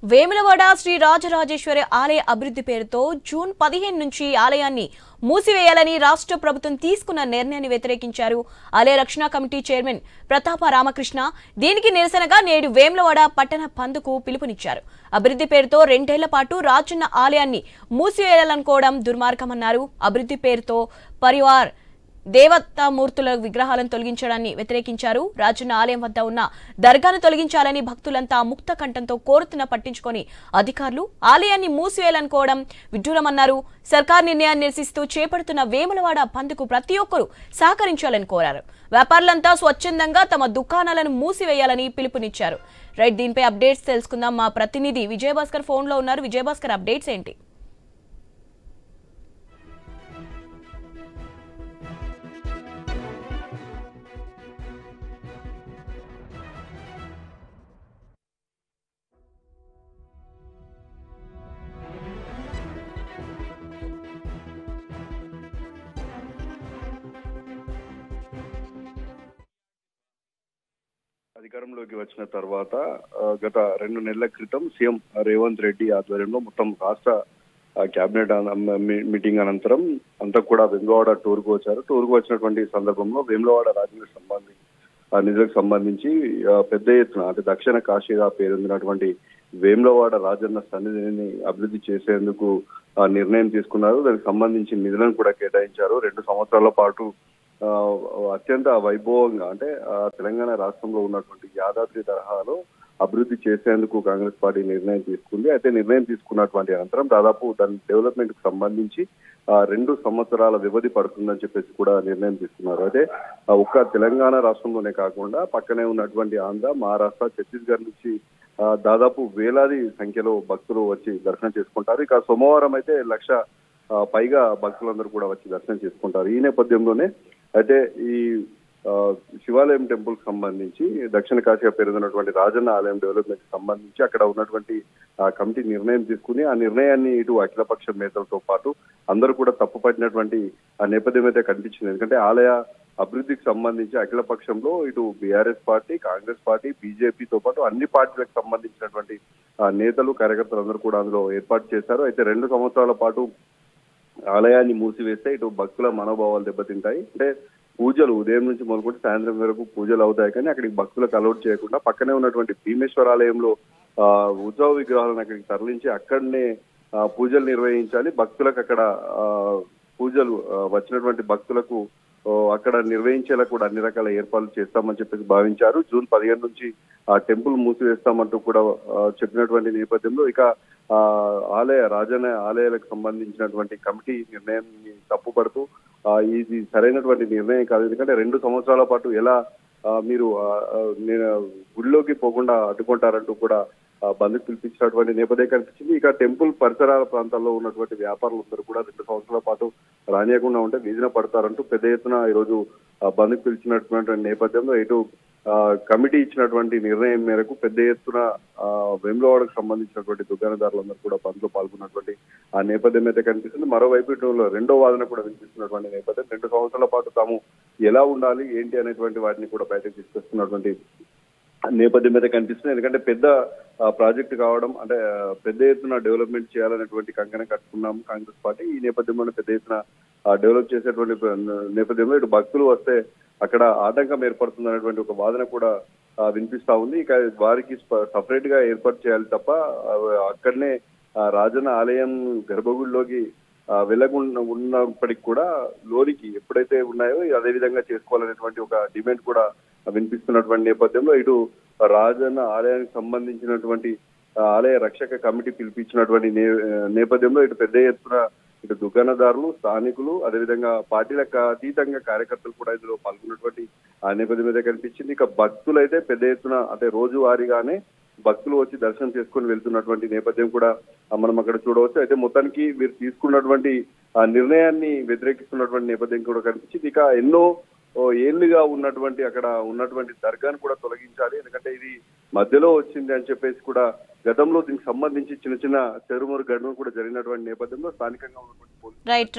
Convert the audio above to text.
వేములవాడ శ్రీ రాజరాజేశ్వరి ఆలయ అభివృద్ధి పేరుతో జూన్ 15 నుంచి ఆలయాన్ని మూసివేయాలని రాష్ట్ర ప్రభుత్వం తీసుకున్న నిర్ణయాన్ని వ్యతిరేకించారు ఆలయ రక్షణ కమిటీ చైర్మన్ ప్రతాప రామకృష్ణ. దీనికి నిరసనగా నేడు వేములవాడ పట్టణ బంద్కు పిలుపునిచ్చారు. అభివృద్ధి పేరుతో 2 ఏళ్ల పాటు రాజన్న ఆలయాన్ని మూసివేయాలనుకోవడం దుర్మార్గమన్నారు. అభివృద్ధి పేరుతో పరివార్ దేవతామూర్తుల విగ్రహాలను తొలగించడాన్ని వ్యతిరేకించారు. రాజన్న ఆలయం వద్ద ఉన్న దర్గాను తొలగించాలని భక్తులంతా ముక్త కంఠంతో కోరుతున్న పట్టించుకొని అధికారులు ఆలయాన్ని మూసివేయాలనుకోవడం విడ్డూరమన్నారు. సర్కార్ నిర్ణయాన్ని నిరసిస్తూ చేపడుతున్న వేములవాడ బంద్కు ప్రతి ఒక్కరూ సహకరించాలని కోరారు. వ్యాపారులంతా స్వచ్ఛందంగా తమ దుకాణాలను మూసివేయాలని పిలుపునిచ్చారు. రైట్, దీనిపై అప్డేట్స్ తెలుసుకుందాం. మా ప్రతినిధి విజయభాస్కర్ ఫోన్ లో ఉన్నారు. విజయభాస్కర్, అప్డేట్స్ ఏంటి? అధికారంలోకి వచ్చిన తర్వాత గత 2 నెలల క్రితం సీఎం రేవంత్ రెడ్డి ఆధ్వర్యంలో మొత్తం రాష్ట్ర కేబినెట్ మీటింగ్ అనంతరం అంతా కూడా వేములవాడ టూర్కు వచ్చారు. టూర్కు వచ్చినటువంటి సందర్భంలో వేములవాడ నిధులకు సంబంధించి పెద్ద ఎత్తున అంటే దక్షిణ కాశీగా పేరొందినటువంటి వేములవాడ రాజన్న సన్నిధిని అభివృద్ధి చేసేందుకు నిర్ణయం తీసుకున్నారు. దానికి సంబంధించి నిధులను కూడా కేటాయించారు. 2 సంవత్సరాల పాటు అత్యంత వైభవంగా అంటే తెలంగాణ రాష్ట్రంలో ఉన్నటువంటి యాదాద్రి తరహాలో అభివృద్ధి చేసేందుకు కాంగ్రెస్ పార్టీ నిర్ణయం తీసుకుంది. అయితే నిర్ణయం తీసుకున్నటువంటి అనంతరం దాదాపు దాని డెవలప్మెంట్ కు సంబంధించి 2 సంవత్సరాల వ్యవధి పడుతుందని చెప్పేసి కూడా నిర్ణయం తీసుకున్నారు. అయితే ఒక్క తెలంగాణ రాష్ట్రంలోనే కాకుండా పక్కనే ఉన్నటువంటి ఆంధ్ర, మహారాష్ట్ర, ఛత్తీస్గఢ్ నుంచి దాదాపు వేలాది సంఖ్యలో భక్తులు వచ్చి దర్శనం చేసుకుంటారు. ఇక సోమవారం అయితే 1,00,000 పైగా భక్తులందరూ కూడా వచ్చి దర్శనం చేసుకుంటారు. ఈ నేపథ్యంలోనే అయితే ఈ శివాలయం టెంపుల్ కి సంబంధించి దక్షిణ కాశీగా పేరున్నటువంటి రాజన్న ఆలయం డెవలప్మెంట్ కి సంబంధించి అక్కడ ఉన్నటువంటి కమిటీ నిర్ణయం తీసుకుని ఆ నిర్ణయాన్ని ఇటు అఖిలపక్ష నేతలతో పాటు అందరూ కూడా తప్పుపట్టినటువంటి ఆ నేపథ్యం అయితే కనిపించింది. ఎందుకంటే ఆలయ అభివృద్ధికి సంబంధించి అఖిల పక్షంలో ఇటు బీఆర్ఎస్ పార్టీ, కాంగ్రెస్ పార్టీ, బీజేపీతో పాటు అన్ని పార్టీలకు సంబంధించినటువంటి నేతలు, కార్యకర్తలు అందరూ కూడా అందులో ఏర్పాటు చేశారు. అయితే 2 సంవత్సరాల పాటు ఆలయాన్ని మూసివేస్తే ఇటు భక్తుల మనోభావాలు దెబ్బతింటాయి. అంటే పూజలు ఉదయం నుంచి మొదలుకొని సాయంత్రం వరకు పూజలు అవుతాయి, కానీ అక్కడికి భక్తులకు అలౌట్ చేయకుండా పక్కనే ఉన్నటువంటి భీమేశ్వర ఆలయంలో ఉత్సవ విగ్రహాలను అక్కడికి తరలించి అక్కడనే పూజలు నిర్వహించాలి. భక్తులకు అక్కడ పూజలు వచ్చినటువంటి భక్తులకు అక్కడ నిర్వహించేలా కూడా అన్ని రకాల ఏర్పాట్లు చేస్తామని చెప్పేసి భావించారు. జూన్ 15 నుంచి ఆ టెంపుల్ మూసివేస్తామంటూ కూడా చెప్పినటువంటి నేపథ్యంలో ఇక రాజన్న ఆలయాలకు సంబంధించినటువంటి కమిటీ నిర్ణయాన్ని తప్పుపడుతూ ఇది సరైనటువంటి నిర్ణయం కాదు. ఎందుకంటే 2 సంవత్సరాల పాటు ఎలా మీరు గుడిలోకి పోకుండా అడ్డుకుంటారంటూ కూడా బంద్ పిలిపించినటువంటి నేపథ్యం కనిపించింది. ఇక టెంపుల్ పరిసరాల ప్రాంతాల్లో ఉన్నటువంటి వ్యాపారులందరూ కూడా 2 సంవత్సరాల పాటు రానియకుండా ఉంటే వీధిన పడతారంటూ పెద్ద ఎత్తున ఈరోజు బంద్ పిలిచినటువంటి నేపథ్యంలో ఇటు కమిటీ ఇచ్చినటువంటి నిర్ణయం మేరకు పెద్ద ఎత్తున వేములవాడకు సంబంధించినటువంటి దుకాణదారులందరూ కూడా బంద్ లో పాల్గొన్నటువంటి ఆ నేపథ్యం అయితే కనిపిస్తుంది. మరోవైపు ఇటు 2వ వాదన కూడా వినిపిస్తున్నటువంటి నేపథ్యం 2 సంవత్సరాల పాటు తాము ఎలా ఉండాలి ఏంటి అనేటువంటి వాటిని కూడా బయటకు తీసుకొస్తున్నటువంటి నేపథ్యం అయితే కనిపిస్తుంది. ఎందుకంటే పెద్ద ప్రాజెక్టు కావడం అంటే పెద్ద ఎత్తున డెవలప్మెంట్ చేయాలనేటువంటి కంకణం కట్టుకున్నాం కాంగ్రెస్ పార్టీ. ఈ నేపథ్యంలోనే పెద్ద ఎత్తున డెవలప్ చేసేటువంటి నేపథ్యంలో ఇటు భక్తులు వస్తే అక్కడ ఆటంకం ఏర్పడుతుంది అనేటువంటి ఒక వాదన కూడా వినిపిస్తా ఉంది. ఇక వారికి సపరేట్ గా ఏర్పాటు చేయాలి తప్ప అక్కడనే రాజన్న ఆలయం గర్భగుడిలోకి వెళ్ళకుండా ఉన్నప్పటికీ కూడా లోనికి ఎప్పుడైతే ఉన్నాయో అదే విధంగా చేసుకోవాలనేటువంటి ఒక డిమాండ్ కూడా వినిపిస్తున్నటువంటి నేపథ్యంలో ఇటు రాజన్న ఆలయానికి సంబంధించినటువంటి ఆలయ రక్షక కమిటీ పిలిపించినటువంటి నేపథ్యంలో ఇటు పెద్ద ఎత్తున ఇటు దుకాణదారులు, స్థానికులు, అదేవిధంగా పార్టీలకు అతీతంగా కార్యకర్తలు కూడా ఇందులో పాల్గొన్నటువంటి ఆ నేపథ్యం మీద కనిపించింది. ఇక భక్తులు అయితే పెద్ద ఎత్తున అంటే రోజువారీగానే భక్తులు వచ్చి దర్శనం చేసుకుని వెళ్తున్నటువంటి నేపథ్యం కూడా మనం అక్కడ చూడవచ్చు. అయితే మొత్తానికి వీరు తీసుకున్నటువంటి ఆ నిర్ణయాన్ని వ్యతిరేకిస్తున్నటువంటి నేపథ్యం కూడా కనిపించింది. ఇక ఎన్నో ఏళ్లుగా ఉన్నటువంటి అక్కడ ఉన్నటువంటి దర్గాను కూడా తొలగించాలి, ఎందుకంటే ఇది మధ్యలో వచ్చింది అని చెప్పేసి కూడా గతంలో దీనికి సంబంధించి చిన్న చిన్న చెరుమూరు గడువు కూడా జరిగినటువంటి నేపథ్యంలో స్థానికంగా ఉన్నటువంటి